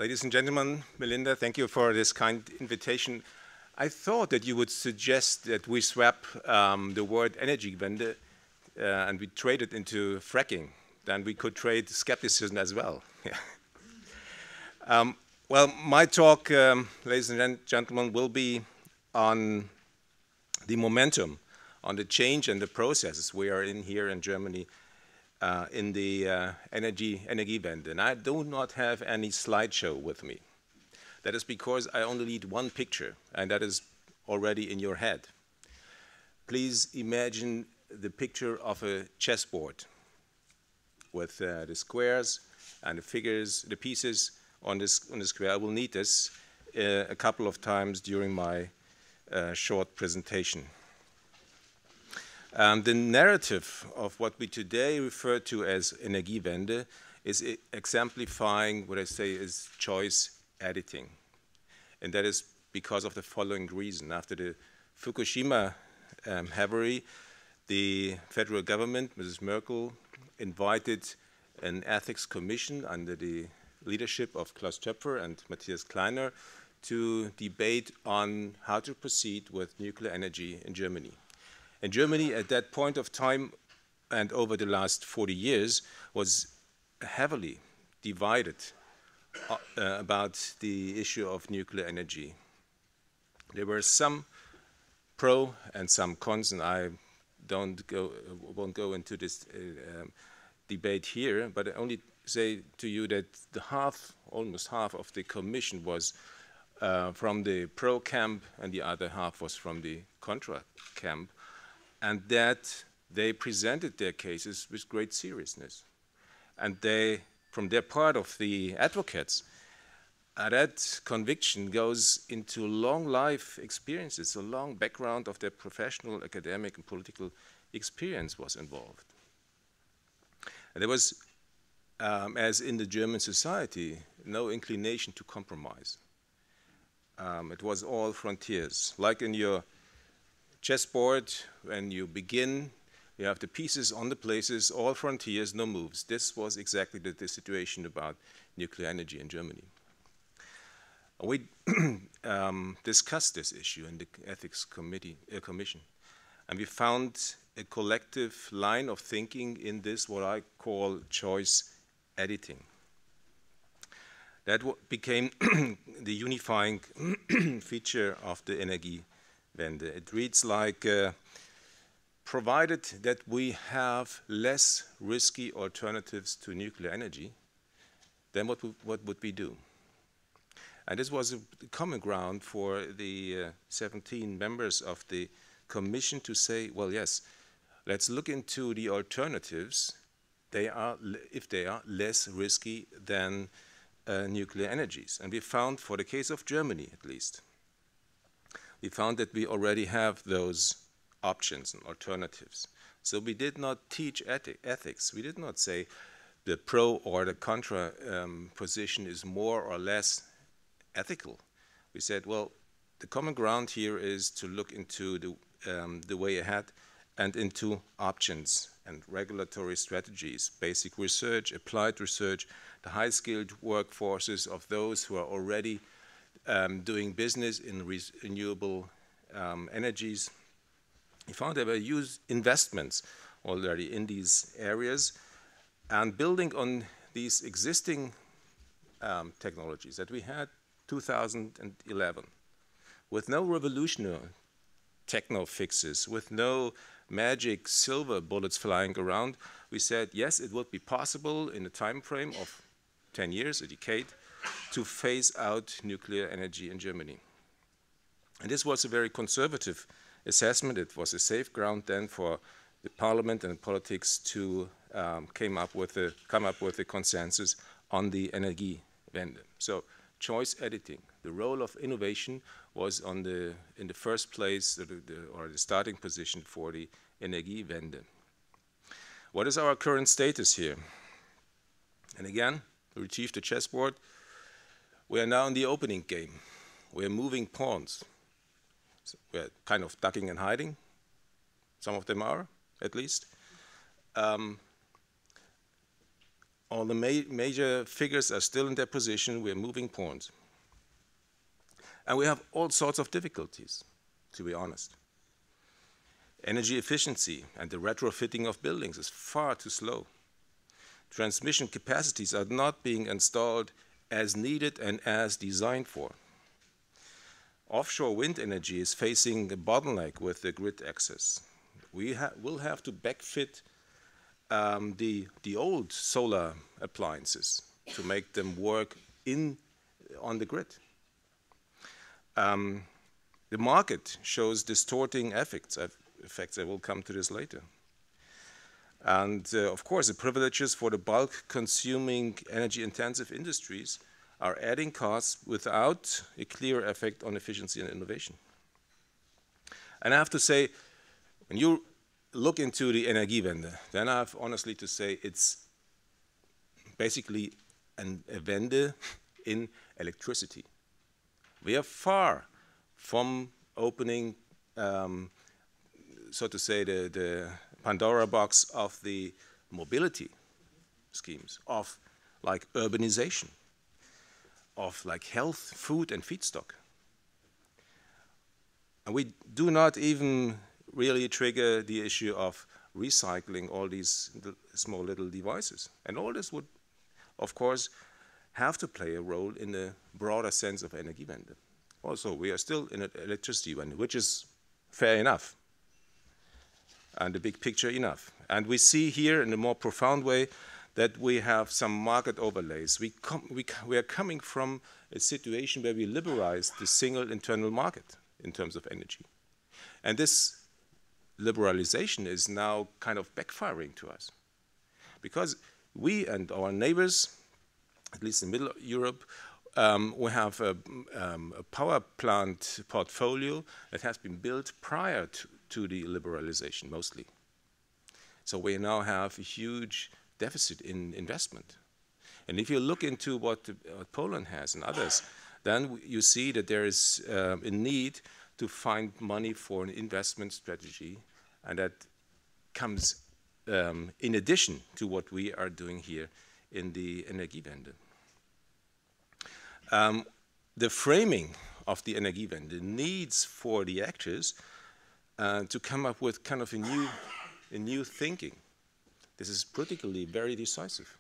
Ladies and gentlemen, Melinda, thank you for this kind invitation. I thought that you would suggest that we swap the word Energiewende and we trade it into fracking. Then we could trade skepticism as well. Well, my talk, ladies and gentlemen, will be on the momentum, on the change and the processes we are in here in Germany in the Energiewende. And I do not have any slideshow with me. That is because I only need one picture, and that is already in your head. Please imagine the picture of a chessboard with the squares and the figures, the pieces on the square. I will need this a couple of times during my short presentation. The narrative of what we today refer to as Energiewende is exemplifying what I say is choice editing. And that is because of the following reason. After the Fukushima havaree, the federal government, Mrs. Merkel, invited an ethics commission under the leadership of Klaus Töpfer and Matthias Kleiner to debate on how to proceed with nuclear energy in Germany. And Germany at that point of time and over the last 40 years was heavily divided about the issue of nuclear energy. There were some pro and some cons, and I won't go into this debate here, but I only say to you that almost half of the commission was from the pro camp and the other half was from the contra camp, and that they presented their cases with great seriousness. And they, from their part of the advocates, that conviction goes into long life experiences, a long background of their professional, academic, and political experience was involved. And there was, as in the German society, no inclination to compromise. It was all frontiers. Like in your chessboard, when you begin, you have the pieces on the places, all frontiers, no moves. This was exactly the situation about nuclear energy in Germany. We discussed this issue in the ethics commission, and we found a collective line of thinking in this, what I call choice editing. That became the unifying feature of the Energiewende. It reads like, provided that we have less risky alternatives to nuclear energy, then what would we do? And this was a common ground for the 17 members of the commission to say, well, yes, let's look into the alternatives if they are less risky than nuclear energies. And we found, for the case of Germany at least, we found that we already have those options and alternatives. So we did not teach ethics. We did not say the pro or the contra position is more or less ethical. We said, well, the common ground here is to look into the way ahead and into options and regulatory strategies, basic research, applied research, the high-skilled workforces of those who are already doing business in renewable energies. We found there were huge investments already in these areas, and building on these existing technologies that we had 2011, with no revolutionary techno fixes, with no magic silver bullets flying around, we said, yes, it would be possible in a time frame of 10 years, a decade, to phase out nuclear energy in Germany. And this was a very conservative assessment. It was a safe ground then for the parliament and politics to come up with a consensus on the Energiewende. So choice editing, the role of innovation was in the first place, or the starting position for the Energiewende. What is our current status here? And again, we retrieve the chessboard. We are now in the opening game. We are moving pawns. So we're kind of ducking and hiding. Some of them are, at least. all the major figures are still in their position. We're moving pawns. And we have all sorts of difficulties, to be honest. Energy efficiency and the retrofitting of buildings is far too slow. Transmission capacities are not being installed as needed and as designed for. Offshore wind energy is facing a bottleneck with the grid access. We will have to backfit the old solar appliances to make them work on the grid. The market shows distorting effects. I will come to this later. And of course, the privileges for the bulk consuming energy intensive industries are adding costs without a clear effect on efficiency and innovation. And I have to say, when you look into the Energiewende, then I have honestly to say it's basically a Wende in electricity. We are far from opening, so to say, the Pandora box of the mobility schemes, of like urbanization, of like health, food and feedstock. And we do not even really trigger the issue of recycling all these small little devices. And all this would, of course, have to play a role in the broader sense of Energiewende. Also, we are still in an electricity wende, which is fair enough, and the big picture enough. And we see here in a more profound way that we have some market overlays. We are coming from a situation where we liberalized the single internal market in terms of energy. And this liberalization is now kind of backfiring to us. Because we and our neighbors, at least in Middle Europe, we have a power plant portfolio that has been built prior to the liberalization, mostly. So we now have a huge deficit in investment. And if you look into what Poland has and others, then you see that there is a need to find money for an investment strategy, and that comes in addition to what we are doing here in the Energiewende. The framing of the Energiewende needs for the actors to come up with kind of a new thinking. This is particularly very decisive,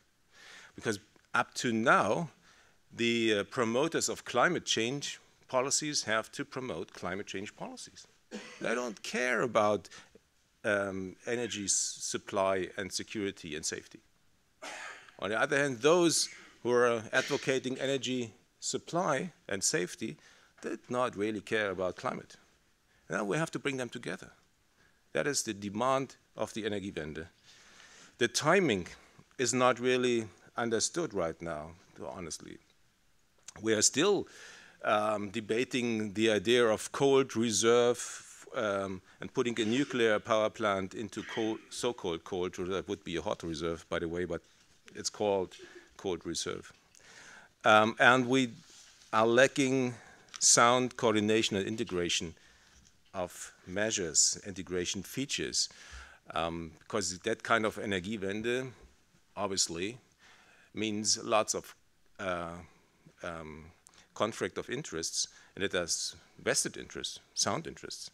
because up to now, the promoters of climate change policies have to promote climate change policies. They don't care about energy supply and security and safety. On the other hand, those who are advocating energy supply and safety did not really care about climate. Now we have to bring them together. That is the demand of the Energiewende. The timing is not really understood right now, honestly. We are still debating the idea of cold reserve and putting a nuclear power plant into so-called cold reserve. That would be a hot reserve, by the way, but it's called cold reserve. And we are lacking sound coordination and integration of measures, integration features, because that kind of Energiewende obviously means lots of conflict of interests, and it has vested interests, sound interests.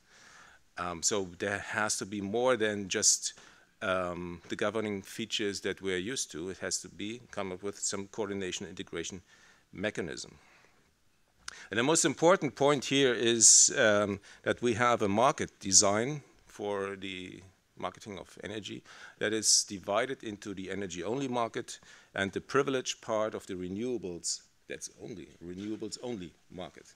So there has to be more than just the governing features that we're used to. It has to come up with some coordination integration mechanism. And the most important point here is that we have a market design for the marketing of energy that is divided into the energy-only market and the privileged part of the renewables, that's only renewables-only market.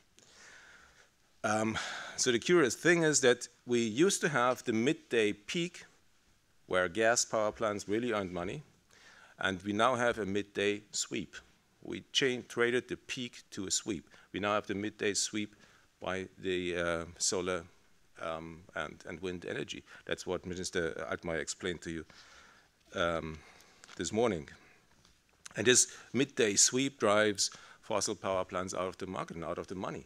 So the curious thing is that we used to have the midday peak where gas power plants really earned money, and we now have a midday sweep. We traded the peak to a sweep. We now have the midday sweep by the solar and wind energy. That's what Minister Altmaier explained to you this morning. And this midday sweep drives fossil power plants out of the market and out of the money.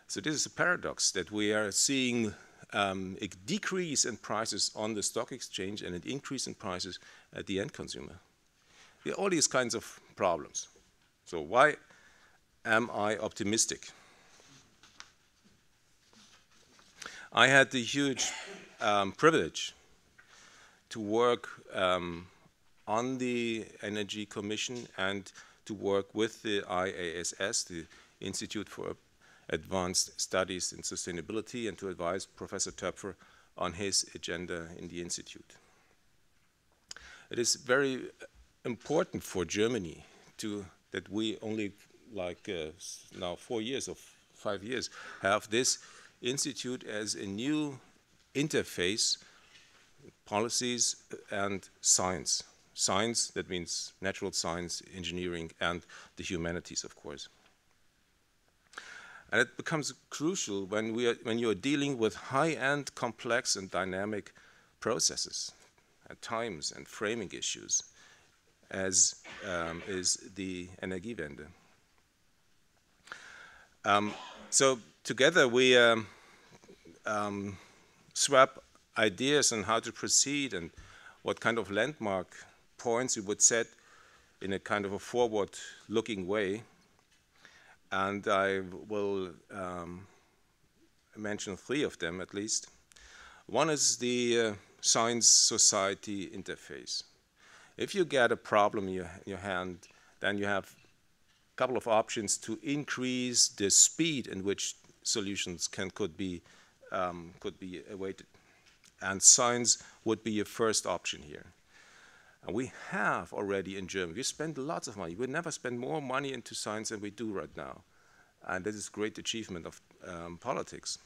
So this is a paradox that we are seeing a decrease in prices on the stock exchange and an increase in prices at the end consumer. All these kinds of problems. So why am I optimistic? I had the huge privilege to work on the Energy Commission and to work with the IASS, the Institute for Advanced Studies in Sustainability, and to advise Professor Töpfer on his agenda in the Institute. It is very important for Germany that we only now 4 years or 5 years have this institute as a new interface, policies and science. Science, that means natural science, engineering, and the humanities, of course. And it becomes crucial when you are dealing with high-end, complex, and dynamic processes at times and framing issues, as is the Energiewende. So together we swap ideas on how to proceed and what kind of landmark points we would set in a kind of a forward-looking way. And I will mention 3 of them at least. One is the science-society interface. If you get a problem in your hand, then you have a couple of options to increase the speed in which solutions could be awaited. And science would be your first option here. And we have already in Germany, we spend lots of money. We never spend more money into science than we do right now. And this is a great achievement of politics.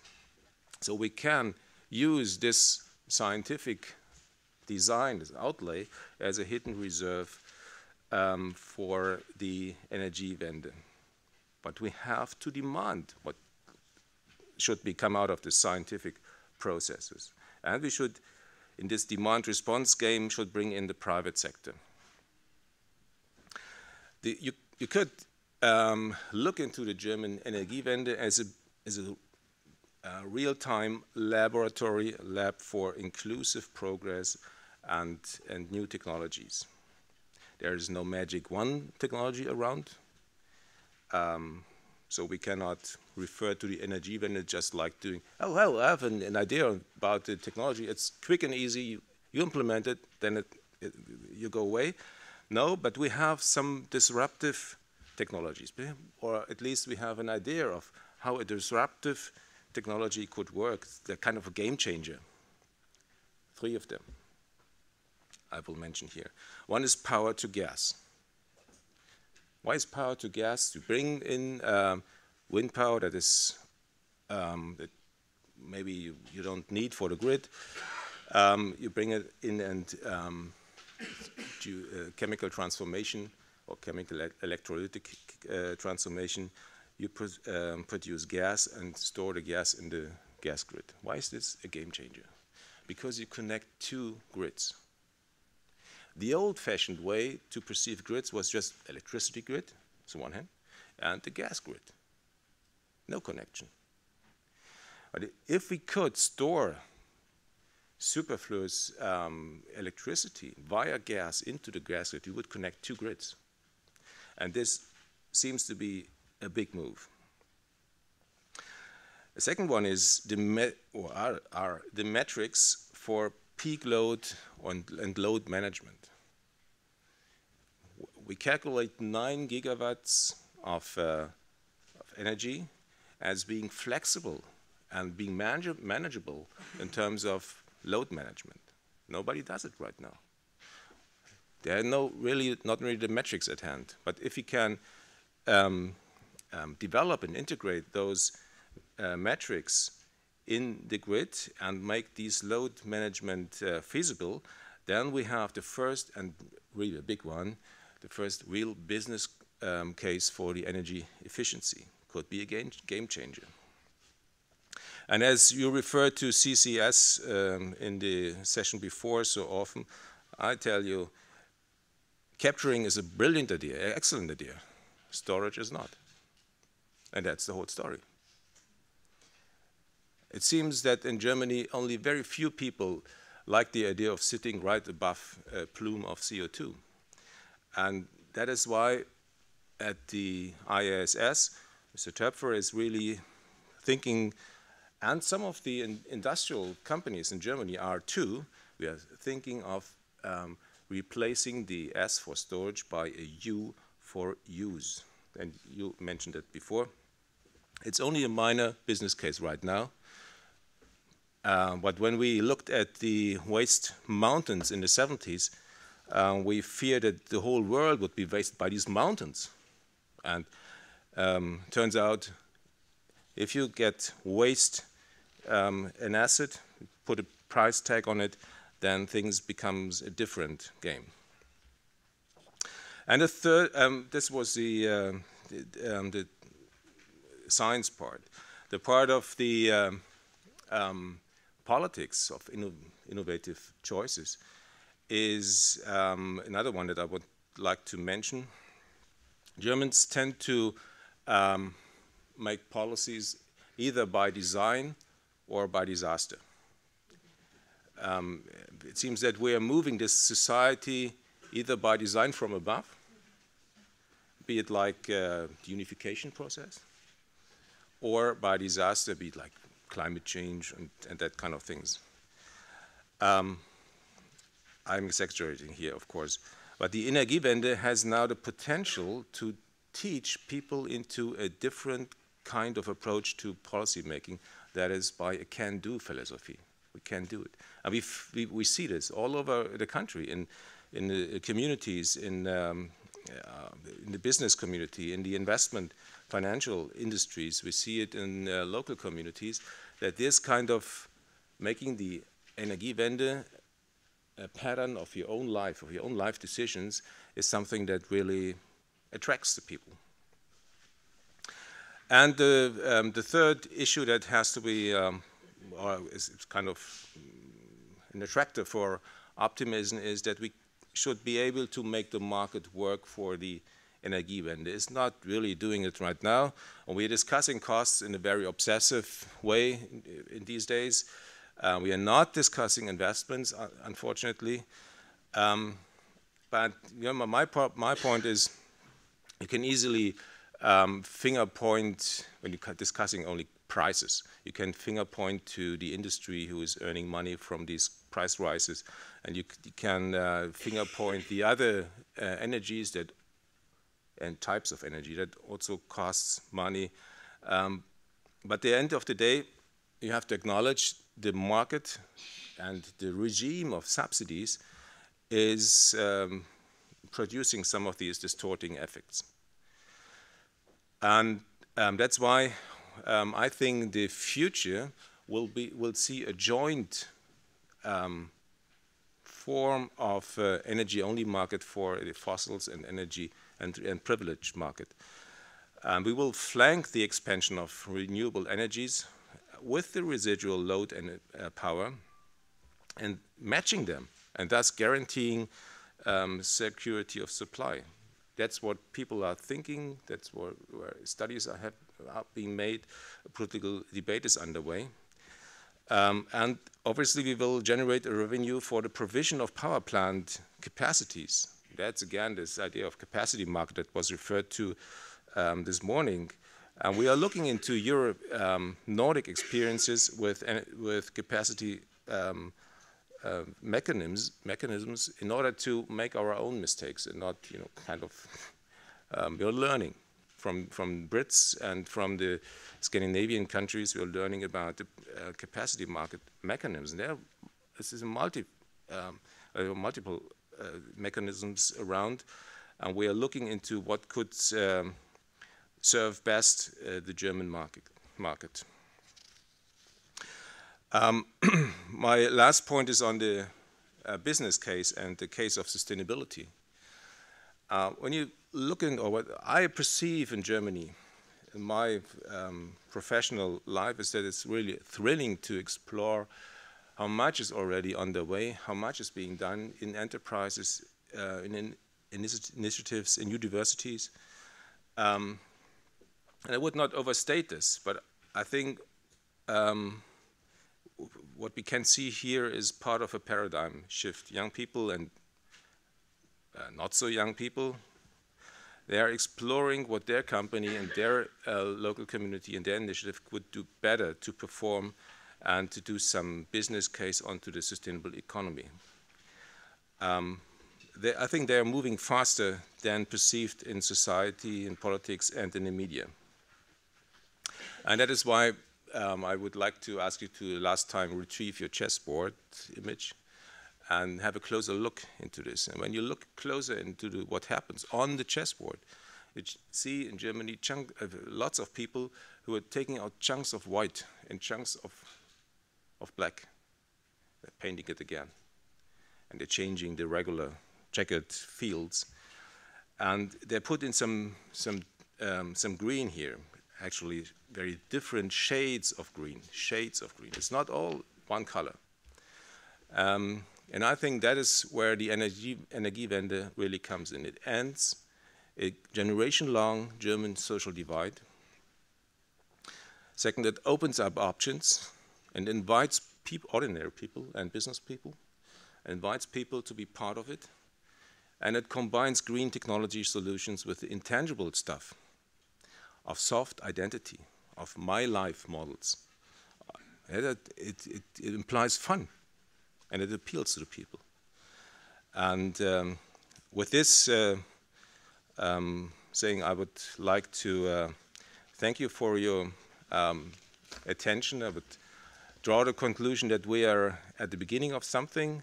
So we can use this scientific design, this outlay, as a hidden reserve for the Energiewende. But we have to demand what should come out of the scientific processes. And we should, in this demand-response game, should bring in the private sector. You could look into the German Energiewende as a real-time laboratory lab for inclusive progress and new technologies. There is no magic one technology around. So we cannot refer to the Energiewende just like doing, oh, well, I have an idea about the technology. It's quick and easy. You implement it, then you go away. No, but we have some disruptive technologies, or at least we have an idea of how a disruptive technology could work. They're kind of a game changer. 3 of them I will mention here. One is power to gas. Why is power to gas? To bring in wind power that is that maybe you don't need for the grid. You bring it in and do chemical transformation or chemical electrolytic transformation. You produce gas and store the gas in the gas grid. Why is this a game changer? Because you connect 2 grids. The old-fashioned way to perceive grids was just electricity grid, on one hand, and the gas grid. No connection. But if we could store superfluous electricity via gas into the gas grid, we would connect 2 grids. And this seems to be a big move. The second one is the metrics for peak load and load management. We calculate 9 gigawatts of energy as being flexible and being manageable in terms of load management. Nobody does it right now. There are not really the metrics at hand. But if we can develop and integrate those metrics in the grid and make these load management feasible, then we have the first, and really a big one, the first real business case for the energy efficiency. Could be a game changer. And as you referred to CCS in the session before so often, I tell you, capturing is a brilliant idea, excellent idea. Storage is not. And that's the whole story. It seems that in Germany, only very few people like the idea of sitting right above a plume of CO2. And that is why at the IASS, Mr. Töpfer is really thinking, and some of the industrial companies in Germany are too, we are thinking of replacing the S for storage by a U for use. And you mentioned it before. It's only a minor business case right now. But when we looked at the waste mountains in the 70s, we feared that the whole world would be wasted by these mountains. And turns out, if you get waste an asset, put a price tag on it, then things becomes a different game. And the third, this was the science part. The part of the politics of innovative choices is another one that I would like to mention. Germans tend to make policies either by design or by disaster. It seems that we are moving this society either by design from above, be it like the unification process, or by disaster, be it like climate change and that kind of things. I'm exaggerating here, of course, but the Energiewende has now the potential to teach people into a different kind of approach to policy making, that is by a can-do philosophy. We can do it. And we see this all over the country, in the communities, in the business community, in the investment financial industries. We see it in local communities, that this kind of making the Energiewende a pattern of your own life decisions, is something that really attracts the people. And the third issue that has to be, or is kind of an attractor for optimism, is that we should be able to make the market work for the Energiewende. It's not really doing it right now, and we're discussing costs in a very obsessive way in these days. We are not discussing investments, unfortunately. But you know, my point is, you can easily finger point, when you're discussing only prices, you can finger point to the industry who is earning money from these price rises, and you can finger point the other energies that and types of energy that also costs money. But at the end of the day, you have to acknowledge the market and the regime of subsidies is producing some of these distorting effects. And that's why I think the future will see a joint form of energy-only market for the fossils and energy and privilege market. We will flank the expansion of renewable energies with the residual load and power, and matching them, and thus guaranteeing security of supply. That's what people are thinking. That's where studies are being made. A political debate is underway. And obviously we will generate a revenue for the provision of power plant capacities. That's again this idea of capacity market that was referred to this morning. And we are looking into Europe, Nordic experiences with capacity mechanisms in order to make our own mistakes and not, you know, kind of, we're learning from Brits and from the Scandinavian countries. We're learning about the capacity market mechanisms. This is multiple mechanisms around, and we are looking into what could serve best the German market. My last point is on the business case and the case of sustainability. When you look in, or what I perceive in Germany, in my professional life, is that it's really thrilling to explore how much is already underway, how much is being done in enterprises, in initiatives, in universities. And I would not overstate this, but I think what we can see here is part of a paradigm shift. Young people and not so young people. They are exploring what their company and their local community and their initiative could do better to perform and to do some business case onto the sustainable economy. I think they are moving faster than perceived in society, in politics, and in the media. And that is why I would like to ask you to last time retrieve your chessboard image and have a closer look into this. And when you look closer into what happens on the chessboard, you see in Germany lots of people who are taking out chunks of white and chunks of black. They're painting it again. And they're changing the regular checkered fields. And they're put in some green here, actually very different shades of green. It's not all one color. And I think that is where the Energiewende really comes in. It ends a generation-long German social divide. Second, it opens up options and invites ordinary people and business people, invites people to be part of it. And it combines green technology solutions with the intangible stuff of soft identity, of my life models. It implies fun, and it appeals to the people. And with this saying, I would like to thank you for your attention. I would draw the conclusion that we are at the beginning of something,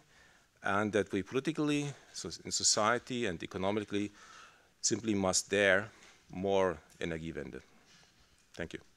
and that we politically, in society and economically, simply must dare more Energiewende. Thank you.